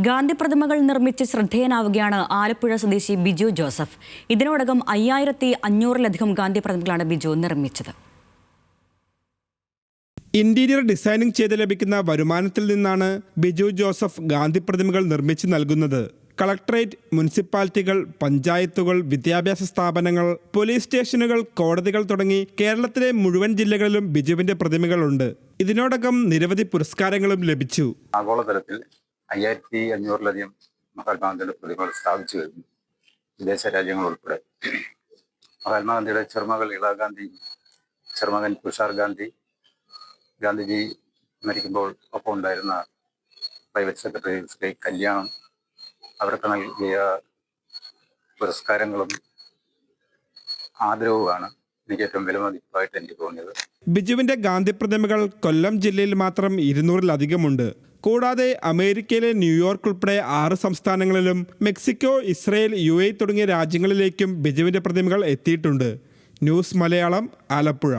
ഗാന്ധി പ്രതിമകൾ നിർമ്മിച്ച് ശ്രദ്ധേയനാവുകയാണ് ആലപ്പുഴ സ്വദേശി ബിജു ജോസഫ്. ഇതിനോടകം 5500-ലധികം ഗാന്ധി പ്രതിമകളാണ് ബിജു നിർമ്മിച്ചത്. ഇന്റീരിയർ ഡിസൈനിംഗ് ചെയ്ത് ലഭിക്കുന്ന വരുമാനത്തിൽ നിന്നാണ് ബിജു ജോസഫ് ഗാന്ധി പ്രതിമകൾ നിർമ്മിച്ച് നൽകുന്നത്. കളക്ടറേറ്റ്, മുനിസിപ്പാലിറ്റികൾ, പഞ്ചായത്തുകൾ, വിദ്യാഭ്യാസ സ്ഥാപനങ്ങൾ, പോലീസ് സ്റ്റേഷനുകൾ, കോടതികൾ തുടങ്ങി കേരളത്തിലെ മുഴുവൻ ജില്ലകളിലും ബിജുവിന്റെ പ്രതിമകളുണ്ട്. ഇതിനോടകം നിരവധി പുരസ്കാരങ്ങളും ലഭിച്ചു. ആഗോളതലത്തിൽ 5500-ലധികം മഹാത്മാഗാന്ധിയുടെ പ്രതിമകൾ സ്ഥാപിച്ചു കഴിഞ്ഞു. വിദേശ രാജ്യങ്ങൾ ഉൾപ്പെടെ. മഹാത്മാഗാന്ധിയുടെ ചെറുമകൾ ഇന്ദിരാഗാന്ധി, ചെറുമകൻ തുഷാർ ഗാന്ധി, ഗാന്ധിജി മരിക്കുമ്പോൾ ഒപ്പം ഉണ്ടായിരുന്ന പ്രൈവറ്റ് സെക്രട്ടറി ശ്രീ കല്യാണം, അവർക്ക് നൽകിയ പുരസ്കാരങ്ങളും ആദരവുമാണ് എനിക്ക് ഏറ്റവും വിലമതിപ്പായിട്ട് എനിക്ക് തോന്നിയത്. ബിജുവിന്റെ ഗാന്ധി പ്രതിമകൾ കൊല്ലം ജില്ലയിൽ മാത്രം 200-ലധികമുണ്ട്. കൂടാതെ അമേരിക്കയിലെ ന്യൂയോർക്ക് ഉൾപ്പെടെ 6 സംസ്ഥാനങ്ങളിലും മെക്സിക്കോ, ഇസ്രയേൽ, UAE തുടങ്ങിയ രാജ്യങ്ങളിലേക്കും ബിജുവിന്റെ പ്രതിമകൾ എത്തിയിട്ടുണ്ട്. ന്യൂസ് മലയാളം, ആലപ്പുഴ.